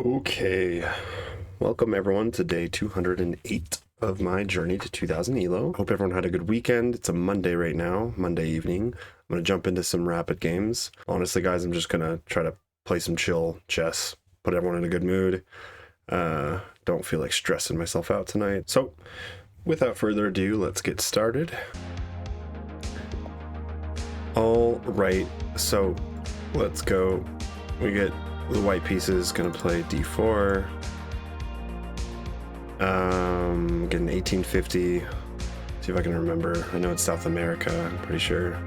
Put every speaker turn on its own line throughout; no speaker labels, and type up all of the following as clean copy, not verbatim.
Okay, welcome everyone to day 208 of my journey to 2000 ELO. Hope everyone had a good weekend. It's a Monday right now, Monday evening. I'm going to jump into some rapid games. Honestly, guys, I'm just going to try to play some chill chess, put everyone in a good mood. Don't feel like stressing myself out tonight. So, without further ado, let's get started. All right, so let's go. We get the white pieces, gonna play d4. Getting 1850. See if I can remember. I know it's South America, I'm pretty sure.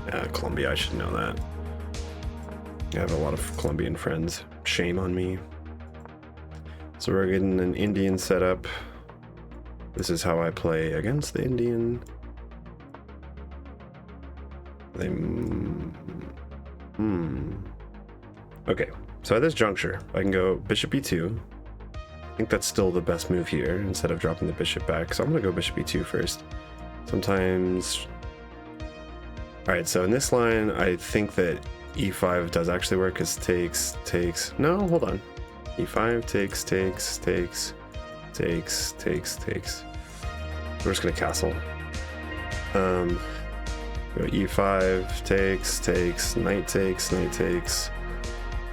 Yeah, Colombia, I should know that. I have a lot of Colombian friends. Shame on me. So we're getting an Indian setup. This is how I play against the Indian. Okay, so at this juncture, I can go bishop e2. I think that's still the best move here instead of dropping the bishop back. So I'm gonna go bishop e2 first. Sometimes. All right, so in this line, I think that e5 does actually work because takes. No, hold on. e5 takes. We're just gonna castle. Go e5 takes, knight takes,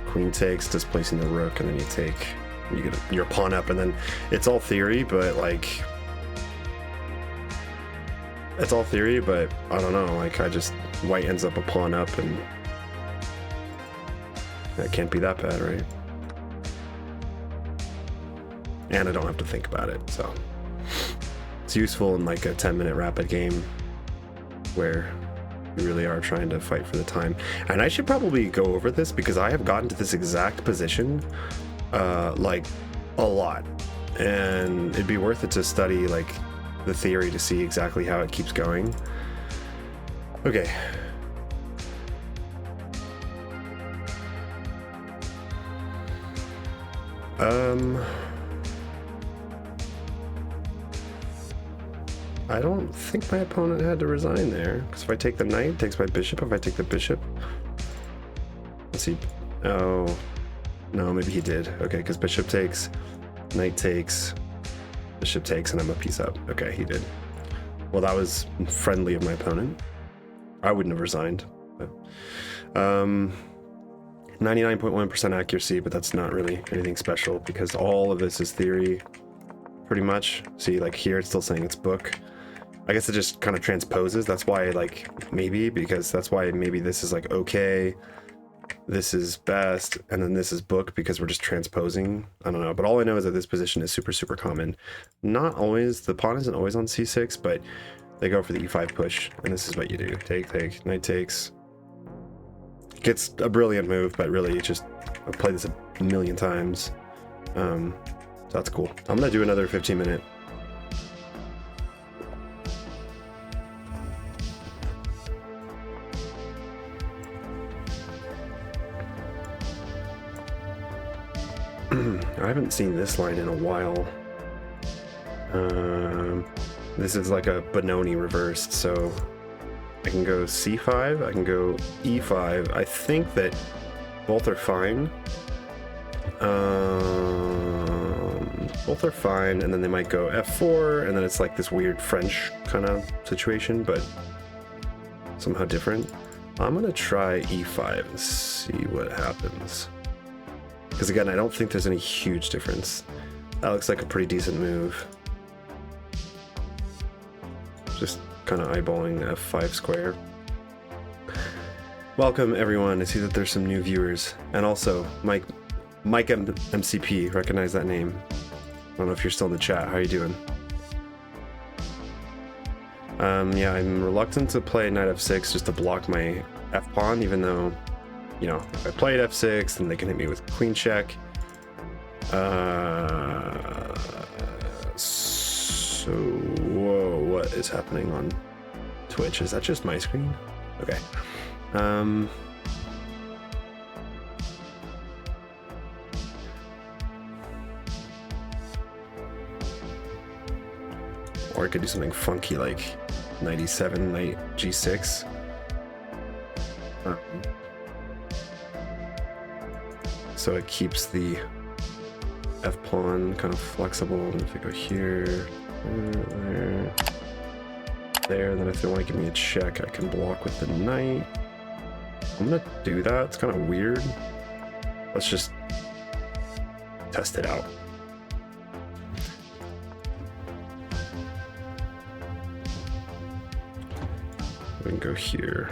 queen takes, displacing the rook, and then you take. You get your pawn up, and then it's all theory, but like I don't know. Like white ends up a pawn up, and that can't be that bad, right? And I don't have to think about it, so it's useful in like a 10-minute rapid game where we really are trying to fight for the time. And I should probably go over this because I have gotten to this exact position like a lot, and it'd be worth it to study like the theory to see exactly how it keeps going. Okay. I don't think my opponent had to resign there, because if I take the knight, it takes my bishop. If I take the bishop, let's see. Oh, no, maybe he did. Okay, because bishop takes, knight takes, bishop takes, and I'm a piece up. Okay, he did. Well, that was friendly of my opponent. I wouldn't have resigned. 99.1% accuracy, but that's not really anything special because all of this is theory, pretty much. See, like here, it's still saying it's book. I guess it just kind of transposes. That's why, like, because that's why maybe this is like okay, this is best, and then this is book because we're just transposing. I don't know, but all I know is that this position is super common. Not always, the pawn isn't always on c6, but they go for the e5 push, and this is what you do. Take, knight takes. Gets a brilliant move, but really I've played this a million times. So that's cool. I'm gonna do another 15-minute. I haven't seen this line in a while. This is like a Benoni reversed, so I can go c5, I can go e5. I think that both are fine. Both are fine, and then they might go f4, and then it's like this weird French kind of situation, but somehow different. I'm gonna try e5 and see what happens. Because again, I don't think there's any huge difference. That looks like a pretty decent move. Just kind of eyeballing f5 square. Welcome everyone. I see that there's some new viewers, and also Mike MCP, recognize that name. I don't know if you're still in the chat. How are you doing? Yeah, I'm reluctant to play knight f6 just to block my f pawn, even though, you know, if I played f6, then they can hit me with queen check. So, whoa, what is happening on Twitch? Is that just my screen? Okay. Or I could do something funky like 97, knight g6. so it keeps the F pawn kind of flexible. And if I go here, there, then if they want to give me a check, I can block with the knight. I'm gonna do that. It's kind of weird. Let's just test it out. We can go here.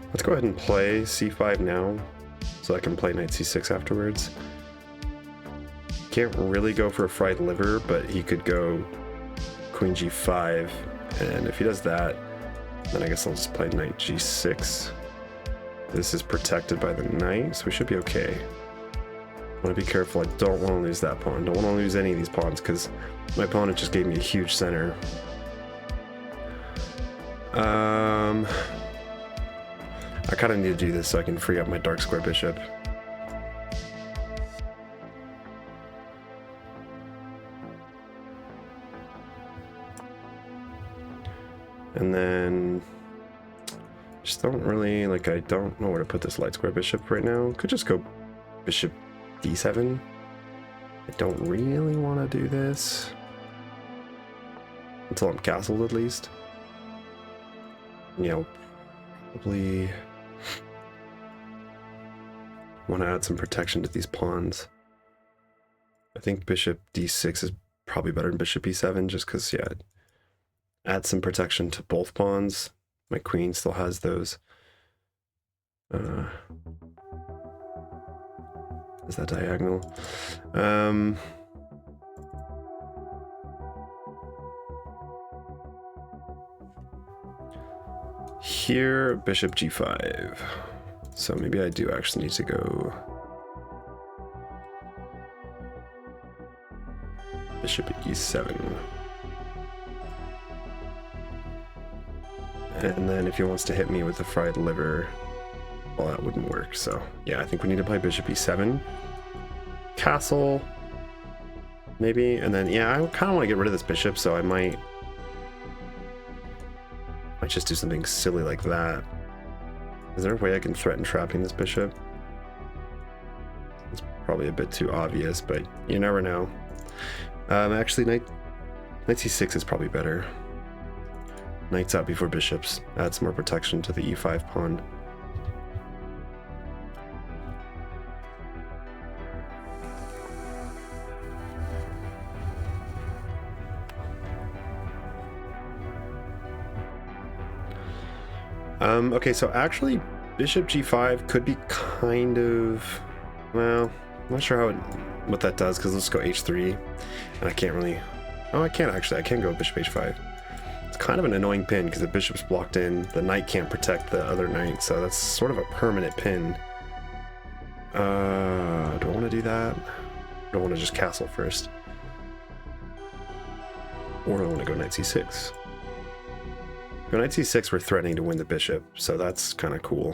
Let's go ahead and play c5 now, so I can play knight c6 afterwards. Can't really go for a fried liver, but he could go queen g5, and if he does that, then I guess I'll just play knight g6. This is protected by the knight, so we should be okay. I want to be careful. I don't want to lose that pawn. Don't want to lose any of these pawns because my opponent just gave me a huge center. I kind of need to do this so I can free up my dark square bishop. And then just don't really, like, I don't know where to put this light square bishop right now. Could just go bishop d7. I don't really want to do this until I'm castled, at least. You know, probably want to add some protection to these pawns. I think bishop d6 is probably better than bishop e7, just because, yeah, add some protection to both pawns. My queen still has those. Is that diagonal? Here, bishop g5. So maybe I do actually need to go bishop e7. And then if he wants to hit me with a fried liver, well, that wouldn't work. So yeah, I think we need to play bishop e7. Castle, maybe. And then, yeah, I kind of want to get rid of this bishop, so I might just do something silly like that. Is there a way I can threaten trapping this bishop? It's probably a bit too obvious, but you never know. Actually, knight c6 is probably better. Knight's out before bishops. Adds more protection to the e5 pawn. Okay, so actually bishop g5 could be kind of, well, I'm not sure what that does, because let's go h3, and I can't really, oh, I can actually, I can go bishop h5. It's kind of an annoying pin because the bishop's blocked in, the knight can't protect the other knight, so that's sort of a permanent pin. Do I want to do that? Do I want to just castle first? Or do I want to go knight c6? Go knight c6, we're threatening to win the bishop, so that's kind of cool.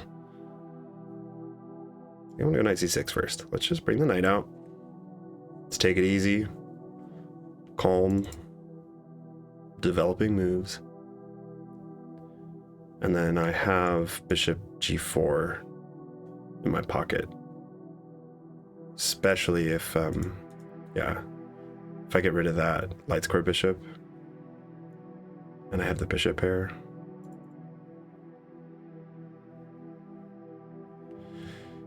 I want to go knight c6 first. Let's just bring the knight out. Let's take it easy. Calm. Developing moves. And then I have bishop g4 in my pocket. Especially if, yeah, if I get rid of that light square bishop and I have the bishop pair.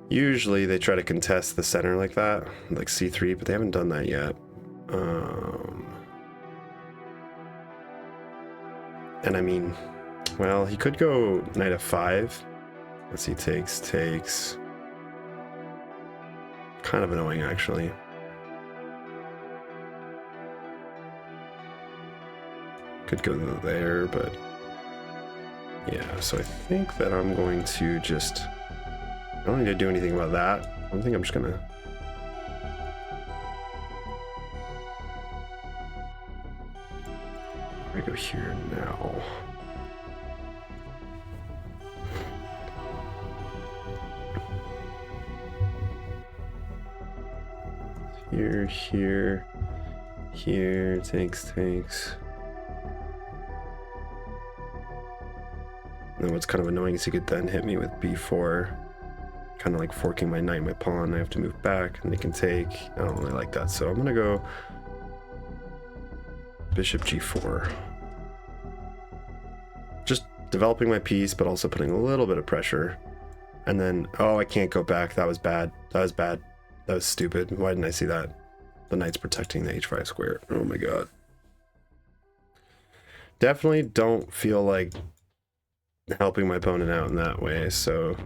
Usually they try to contest the center like that, like c3, but they haven't done that yet. And I mean, well, he could go knight f5. Let's see, takes. Kind of annoying, actually. Could go there, but yeah, so I think that I'm going to just, I don't need to do anything about that. I think I'm just gonna go here now. Here. Here, takes. And what's kind of annoying is he could then hit me with b4, kind of like forking my knight and my pawn. I have to move back and they can take. I don't really like that, so I'm gonna go bishop g4. Just developing my piece, but also putting a little bit of pressure. And then, oh, I can't go back. That was bad. That was stupid. Why didn't I see that? The knight's protecting the h5 square. Oh my god. Definitely don't feel like helping my opponent out in that way, so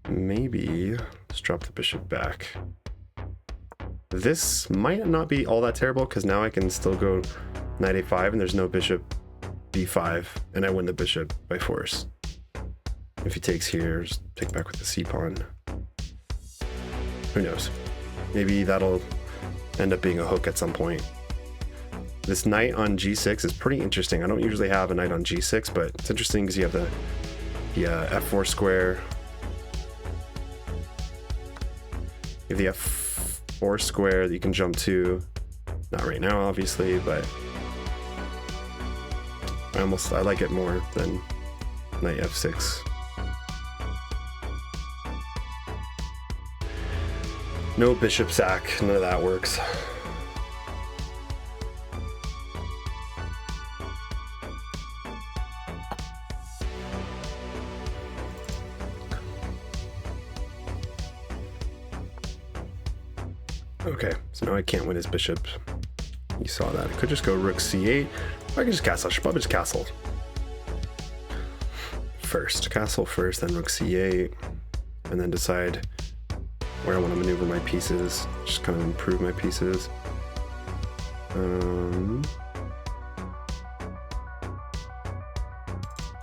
maybe let's drop the bishop back. This might not be all that terrible because now I can still go knight a5 and there's no bishop b5 and I win the bishop by force. If he takes here, just take back with the c pawn. Who knows? Maybe that'll end up being a hook at some point. This knight on g6 is pretty interesting. I don't usually have a knight on g6, but it's interesting because you have the f4 square. You have the f4 square that you can jump to. Not right now, obviously, but I like it more than knight f6. No bishop sack, none of that works. Okay, so now I can't win his bishop. You saw that. I could just go rook c8. Or I could just castle. I should probably just castle. Castle first, then rook c8. And then decide where I want to maneuver my pieces. Just kind of improve my pieces.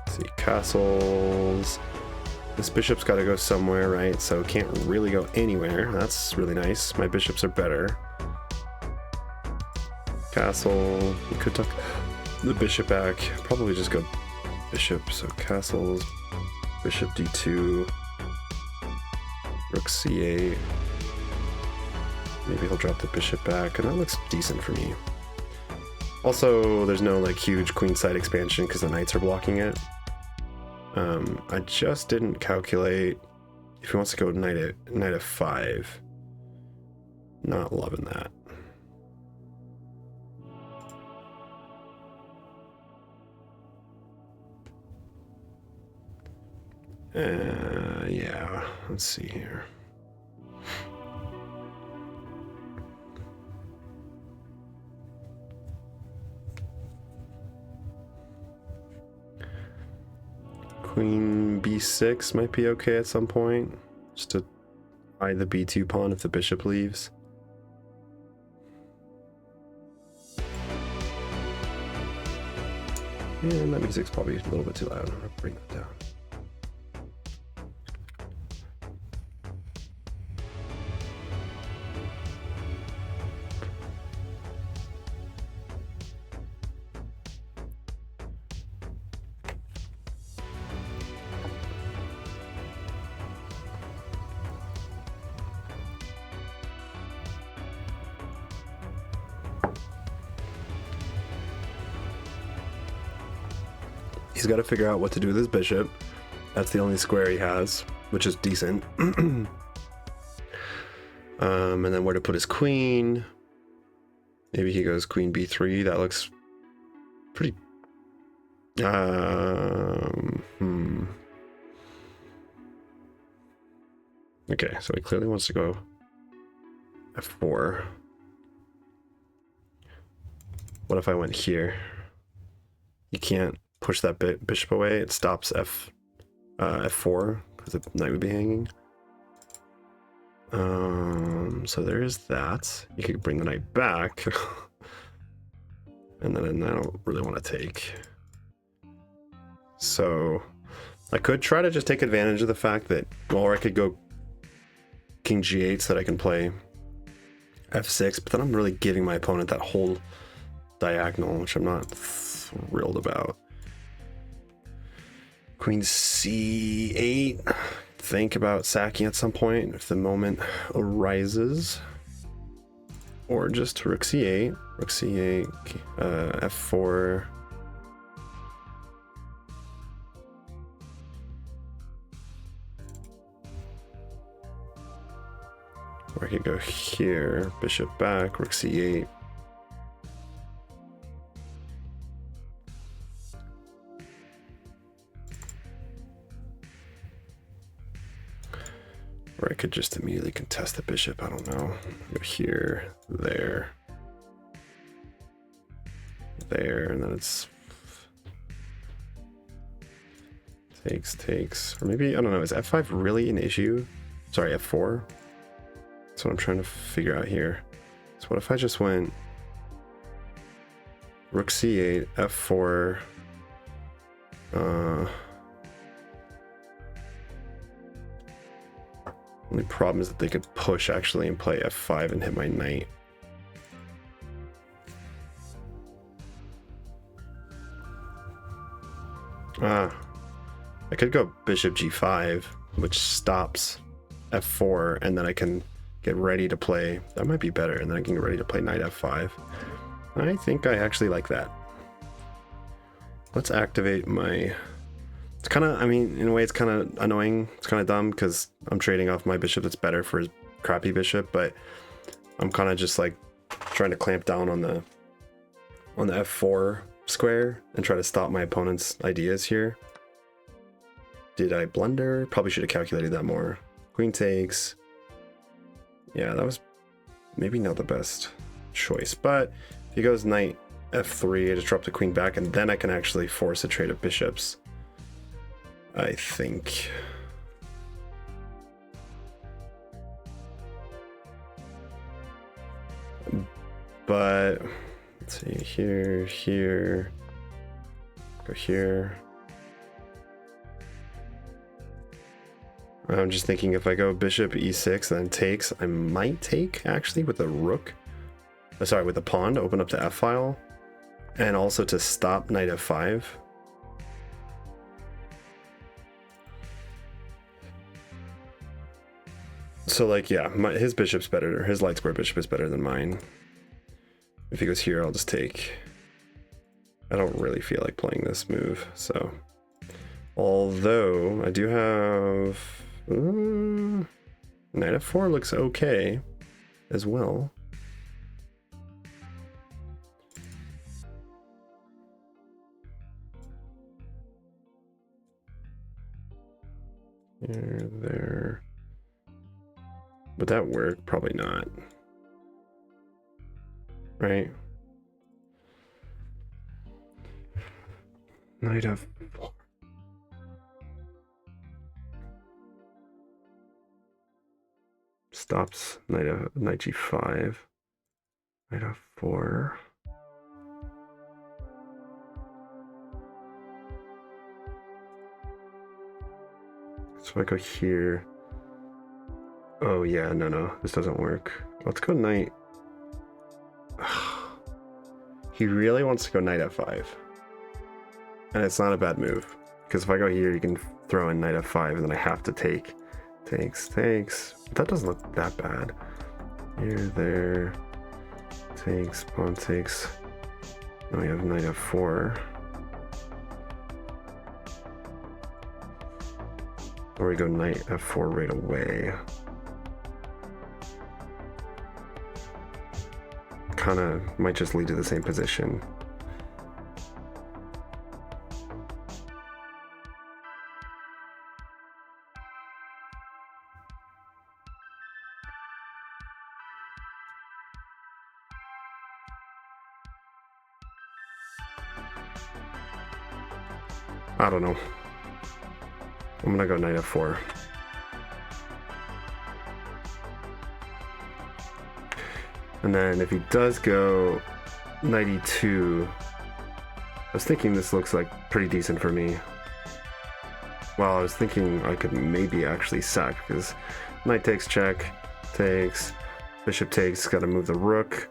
Let's see, castles. This bishop's got to go somewhere, right? So can't really go anywhere. That's really nice. My bishops are better. Castle. We could tuck the bishop back. Probably just go bishop. So castles. Bishop d2. Rook c8. Maybe he'll drop the bishop back, and that looks decent for me. Also, there's no like huge queenside expansion because the knights are blocking it. I just didn't calculate if he wants to go knight f5. Not loving that. Yeah, let's see here. Queen b6 might be okay at some point, just to hide the b2 pawn if the bishop leaves. And that music's probably a little bit too loud. I'm gonna bring that down. He's got to figure out what to do with his bishop. That's the only square he has, which is decent. And then where to put his queen. Maybe he goes queen b3. That looks pretty... Okay, so he clearly wants to go f4. What if I went here? You can't push that bishop away. It stops f4 because the knight would be hanging. So there is that. You could bring the knight back. And then I don't really want to take. So I could try to just take advantage of the fact that, or I could go king g8 so that I can play f6, but then I'm really giving my opponent that whole diagonal, which I'm not thrilled about. Queen c8. Think about sacking at some point if the moment arises. or just rook c8, f4. Or I could go here, bishop back, rook c8. Or I could just immediately contest the bishop, I don't know. Go here, there, and then it's takes. Or maybe, I don't know, is f5 really an issue? Sorry, f4? That's what I'm trying to figure out here. So what if I just went rook c8, f4, only problem is that they could push actually and play f5 and hit my knight. I could go bishop g5, which stops f4, and then I can get ready to play. That might be better, and then I can get ready to play knight f5. I think I actually like that. Let's activate my... It's kind of, I mean, in a way it's kind of annoying. It's kind of dumb because I'm trading off my bishop that's better for his crappy bishop, but I'm kind of just like trying to clamp down on the f4 square and try to stop my opponent's ideas here. Did I blunder? Probably should have calculated that more. Queen takes. Yeah, that was maybe not the best choice, but if he goes knight f3, I just drop the queen back, and then I can actually force a trade of bishops, I think. But let's see, here, go here. I'm just thinking if I go bishop e6 then takes, I might take actually with the rook. Sorry, with the pawn to open up the f-file, and also to stop knight f5. So like, yeah, his bishop's better. His light square bishop is better than mine. If he goes here, I'll just take. I don't really feel like playing this move, so. Although I do have knight f4 looks okay as well. Here, there. Would that work? Probably not. Right? Knight f4. Stops knight g5. Knight f4. So I go here. Oh yeah, no, this doesn't work. Let's go knight. He really wants to go knight f5. And it's not a bad move. Because if I go here, you can throw in knight f5 and then I have to take. Takes. That doesn't look that bad. Here, there. Takes, pawn takes. Now we have knight f4. Or we go knight f4 right away. Kinda might just lead to the same position. I don't know. I'm gonna go knight f4. And then if he does go knight e2, I was thinking this looks like pretty decent for me. Well, I was thinking I could maybe actually sack, because knight takes, check, takes, bishop takes, gotta move the rook.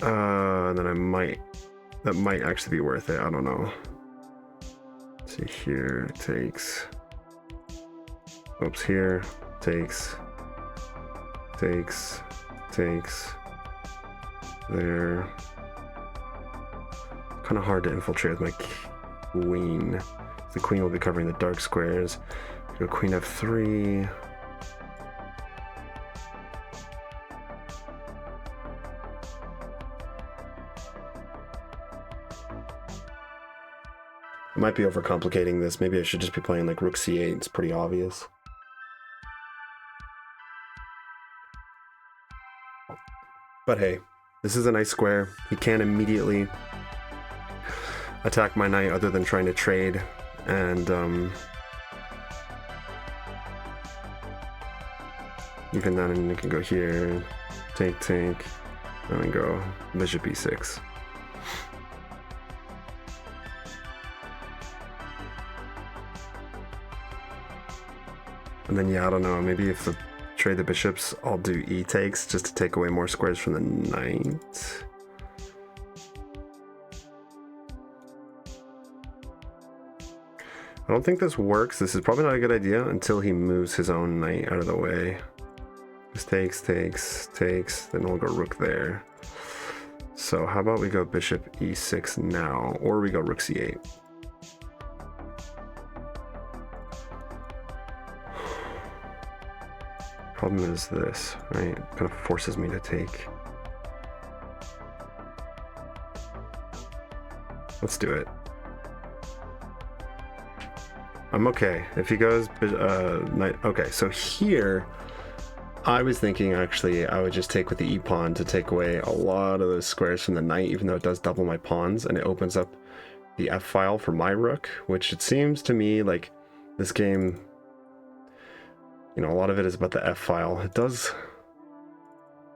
And then that might actually be worth it, I don't know. Let's see here, takes. Oops, here, takes. takes. There. Kind of hard to infiltrate with my queen. The queen will be covering the dark squares. Go queen f3. I might be overcomplicating this. Maybe I should just be playing like rook c8. It's pretty obvious. But hey, this is a nice square. He can't immediately attack my knight other than trying to trade. And even then, you can go here, take, and then go bishop e6. And then, yeah, I don't know, maybe if I trade the bishops, I'll do e takes just to take away more squares from the knight. I don't think this works. This is probably not a good idea until he moves his own knight out of the way. Just takes, then we'll go rook there. So how about we go bishop e6 now, or we go rook c8. Problem is this, right? It kind of forces me to take. Let's do it. I'm okay. If he goes knight, okay, so here I was thinking actually I would just take with the e pawn to take away a lot of those squares from the knight, even though it does double my pawns, and it opens up the f file for my rook, which it seems to me like this game, you know, a lot of it is about the f file. It does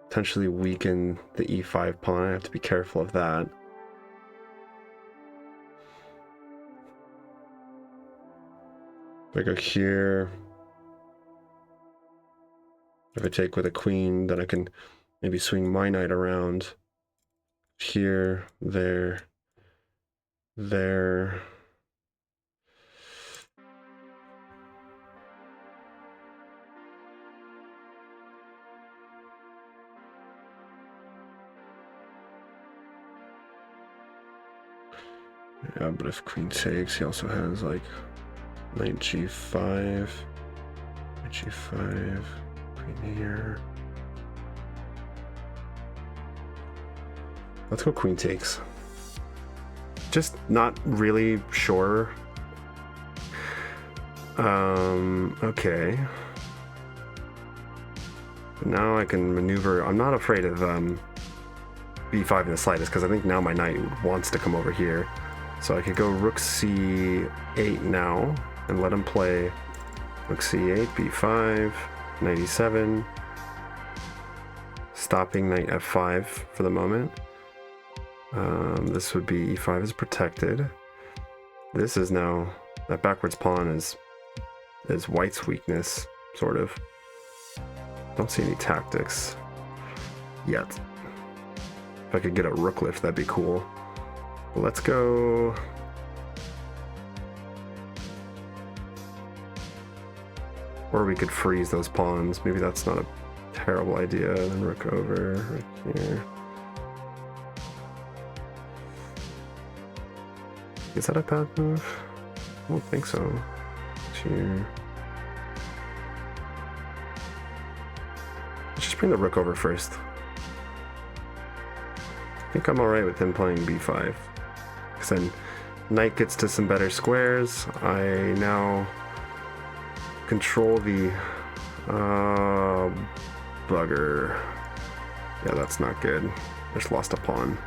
potentially weaken the e5 pawn. I have to be careful of that. If I go here, if I take with a queen, then I can maybe swing my knight around here, there. Yeah, but if queen takes, he also has like knight g5, queen here. Let's go queen takes. Just not really sure. Okay. But now I can maneuver. I'm not afraid of b5 in the slightest, because I think now my knight wants to come over here. So I could go rook c8 now and let him play rook c8, b5, knight e7, stopping knight f5 for the moment. This would be e5 is protected. This is now, that backwards pawn is white's weakness, sort of. Don't see any tactics yet. If I could get a rook lift, that'd be cool. Let's go. Or we could freeze those pawns. Maybe that's not a terrible idea. Then rook over right here. Is that a bad move? I don't think so. Here. Let's just bring the rook over first. I think I'm alright with him playing b5. Because then knight gets to some better squares. I now control the bugger. Yeah, that's not good. Just lost a pawn.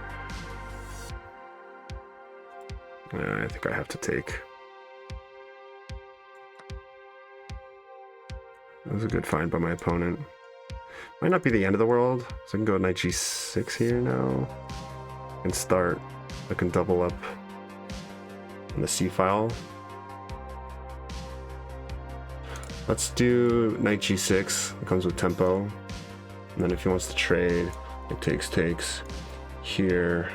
I think I have to take. That was a good find by my opponent. Might not be the end of the world, so I can go knight g6 here now and start. I can double up on the c file. Let's do knight g6. It comes with tempo. And then if he wants to trade, it takes here,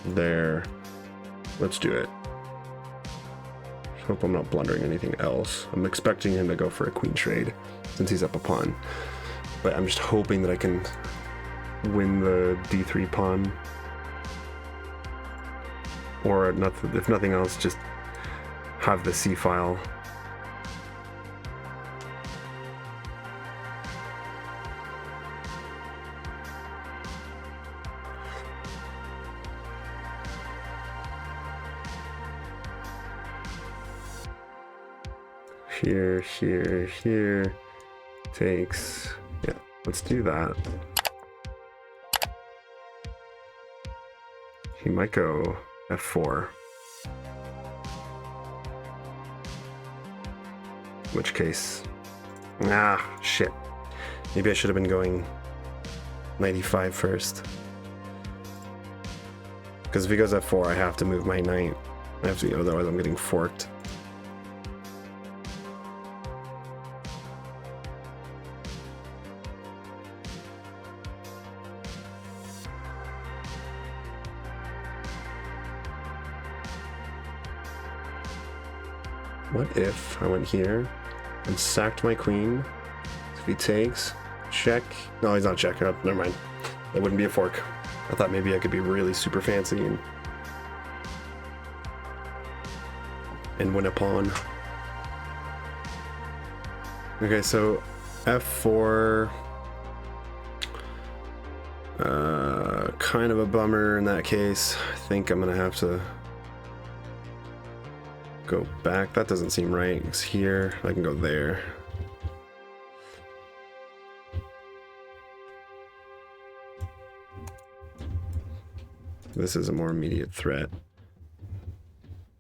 there. Let's do it. Hope I'm not blundering anything else. I'm expecting him to go for a queen trade since he's up a pawn. But I'm just hoping that I can win the d3 pawn. Or if nothing else, just have the c file. Here, takes, yeah, let's do that. He might go f4. In which case, shit. Maybe I should have been going knight e5 first. Because if he goes f4, I have to move my knight. I have to, otherwise I'm getting forked. What if I went here and sacked my queen? If he takes, check. No, he's not checking. Oh, never mind. That wouldn't be a fork. I thought maybe I could be really super fancy and win a pawn. Okay, so f4. Kind of a bummer in that case. I think I'm gonna have to go back. That doesn't seem right. It's here. I can go there. This is a more immediate threat.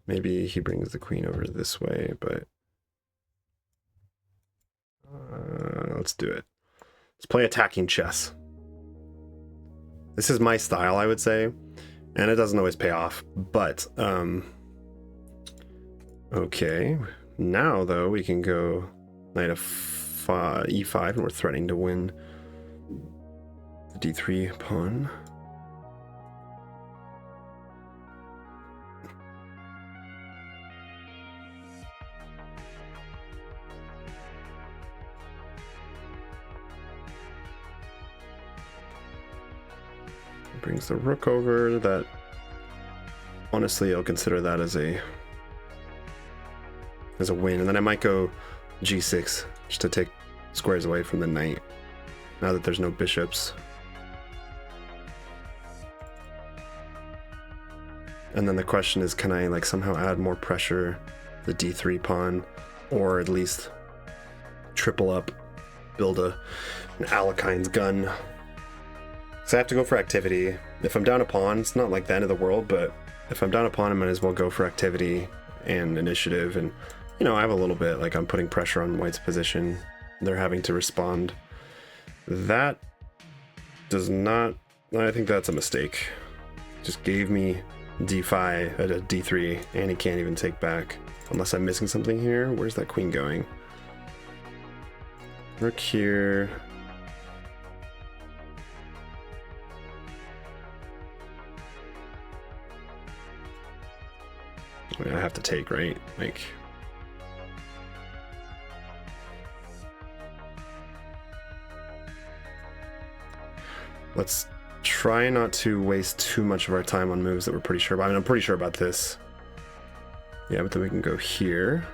Maybe he brings the queen over this way, but let's do it. Let's play attacking chess. This is my style, I would say, and it doesn't always pay off, but okay. Now though, we can go knight of e5, and we're threatening to win the d3 pawn. Brings the rook over. That, honestly, I'll consider that as a win, and then I might go g6 just to take squares away from the knight now that there's no bishops. And then the question is, can I like somehow add more pressure to the d3 pawn, or at least triple up, build an Alekine's gun? So I have to go for activity. If I'm down a pawn, it's not like the end of the world, but if I'm down a pawn, I might as well go for activity and initiative. And, you know, I have a little bit, like I'm putting pressure on white's position. They're having to respond. That does not, I think that's a mistake. Just gave me d5 at a d3, and he can't even take back. Unless I'm missing something here. Where's that queen going? Rook here. I have to take, right? Like, let's try not to waste too much of our time on moves that we're pretty sure about. I mean, I'm pretty sure about this. Yeah, but then we can go here.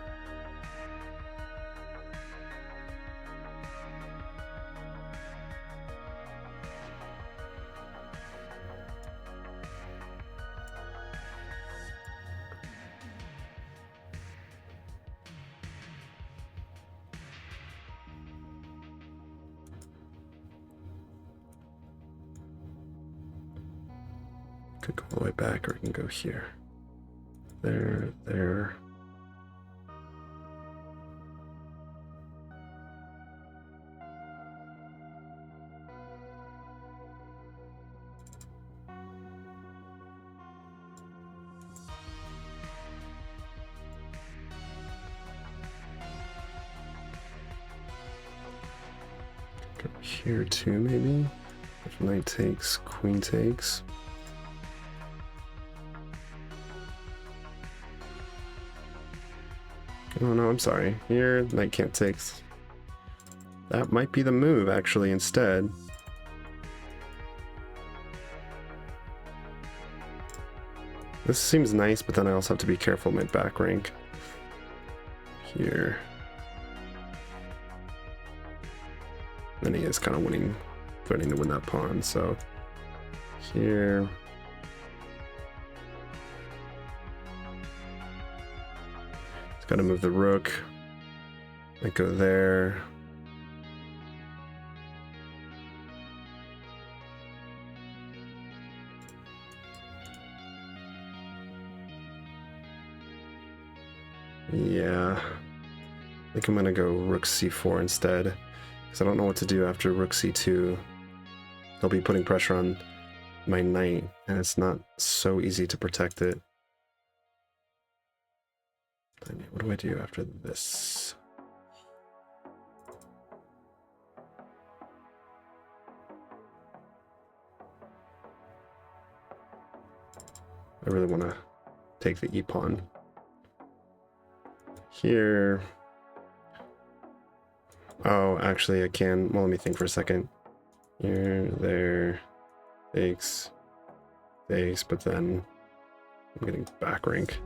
Could go all the way back, or we can go here. There, there. Go here too, maybe? If knight takes, queen takes. Oh no, I'm sorry. Here, knight can't take. That might be the move, actually, instead. This seems nice, but then I also have to be careful of my back rank here. Then he is kind of winning, threatening to win that pawn. So here. He's got to move the rook. I go there. Yeah, I think I'm gonna go rook c4 instead, because I don't know what to do after rook c2. They'll be putting pressure on my knight, and it's not so easy to protect it. What do I do after this? I really want to take the e-pawn. Here. Oh, actually I can. Well, let me think for a second. Here, there, takes, but then I'm getting back rank.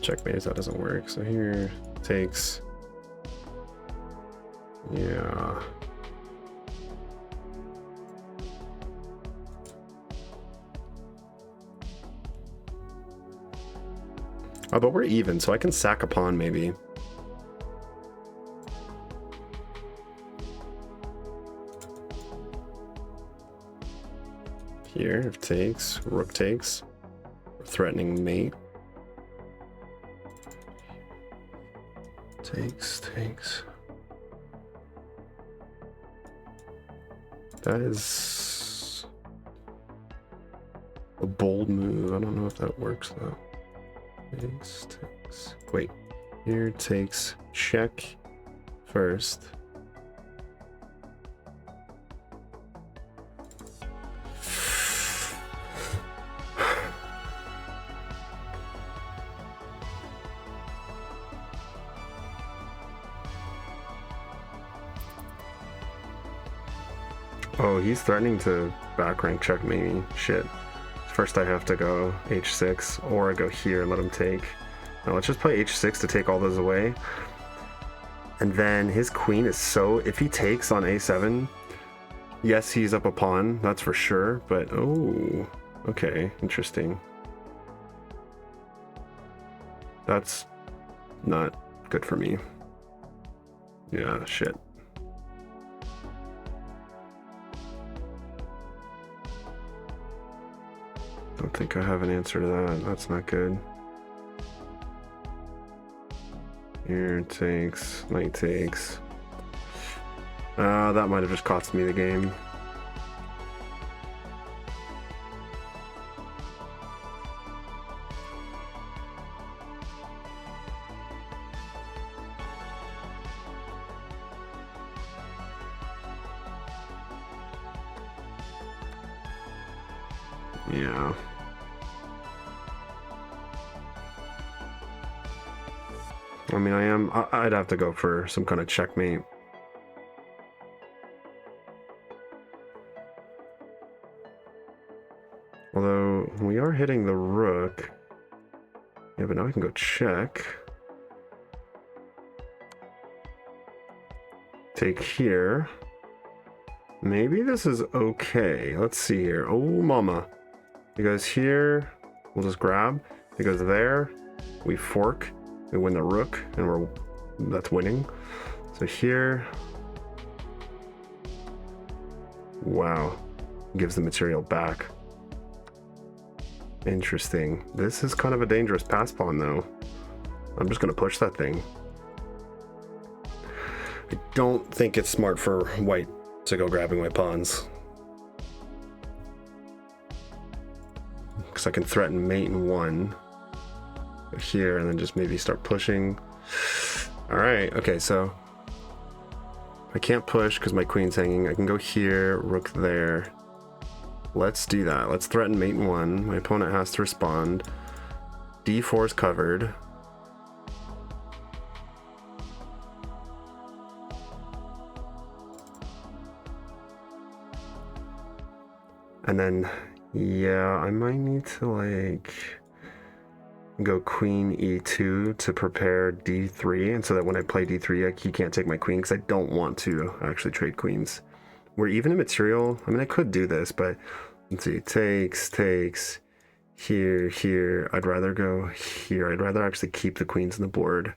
Checkmate if that doesn't work. So here, takes. Yeah. Oh, but we're even, so I can sack a pawn maybe. Here, if takes, rook takes, threatening mate. Takes. That is a bold move. I don't know if that works though. Takes. Wait, here takes, check first. Oh, he's threatening to back rank checkmate me. Shit. First I have to go h6, or I go here and let him take. Now let's just play h6 to take all those away. And then his queen is so... If he takes on a7, yes, he's up a pawn, that's for sure. But, oh, okay, interesting. That's not good for me. Yeah, shit. Don't think I have an answer to that. That's not good. Here takes, knight takes. That might have just cost me the game. Yeah. I mean, I'd have to go for some kind of checkmate. Although, we are hitting the rook. Yeah, but now I can go check. Take here. Maybe this is okay. Let's see here. Oh, mama. He goes here. We'll just grab. He goes there. We fork. We win the rook, and that's winning. So here, wow, gives the material back. Interesting. This is kind of a dangerous pass pawn, though. I'm just gonna push that thing. I don't think it's smart for white to go grabbing my pawns, because I can threaten mate in one. Here and then just maybe start pushing. All right, okay, so I can't push because my queen's hanging. I can go here, rook there. Let's do that. Let's threaten mate in one. My opponent has to respond. d4 is covered. And then, yeah, I might need to like go queen e2 to prepare d3, and so that when I play d3, he can't take my queen, because I don't want to actually trade queens. We're even in material. I mean, I could do this, but let's see. Takes, here. I'd rather go here. I'd rather actually keep the queens on the board.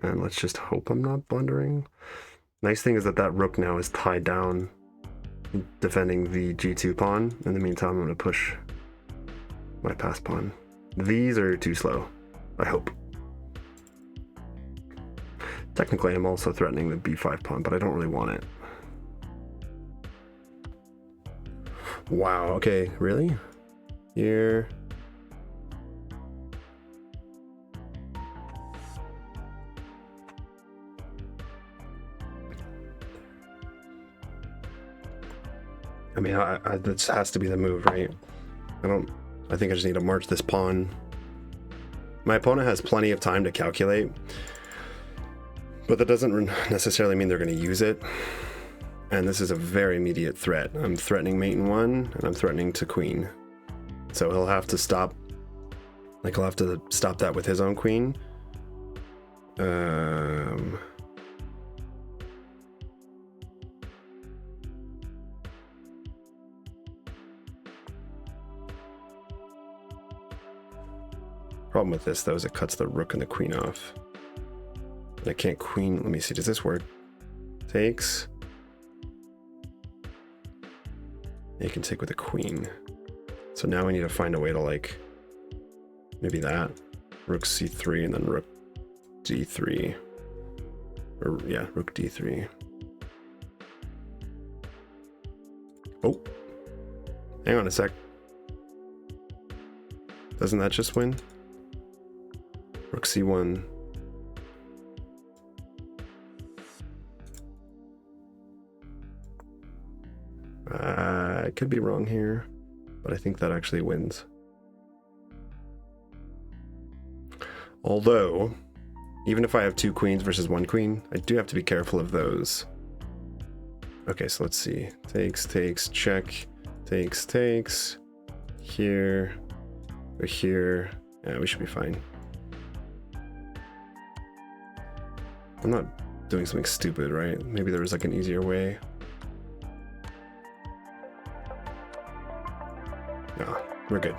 And let's just hope I'm not blundering. Nice thing is that rook now is tied down, defending the g2 pawn. In the meantime, I'm going to push my pass pawn. These are too slow, I hope. Technically, I'm also threatening the b5 pawn, but I don't really want it. Wow, okay, really? Here. I mean, this has to be the move, right? I think I just need to march this pawn. My opponent has plenty of time to calculate, but that doesn't necessarily mean they're going to use it. And this is a very immediate threat. I'm threatening mate in 1, and I'm threatening to queen. So he'll have to stop, like he'll have to stop that with his own queen. Problem with this though is it cuts the rook and the queen off. And I can't queen, let me see, does this work? Takes. You can take with a queen. So now we need to find a way to, like, maybe that. Rook c3 and then rook d3. Or yeah, rook d3. Oh. Hang on a sec. Doesn't that just win? Rook c1. I could be wrong here, but I think that actually wins. Although, even if I have 2 queens versus 1 queen, I do have to be careful of those. Okay, so let's see. Takes, check. Takes. Here. Here. Yeah, we should be fine. I'm not doing something stupid, right? Maybe there was like an easier way. No, we're good.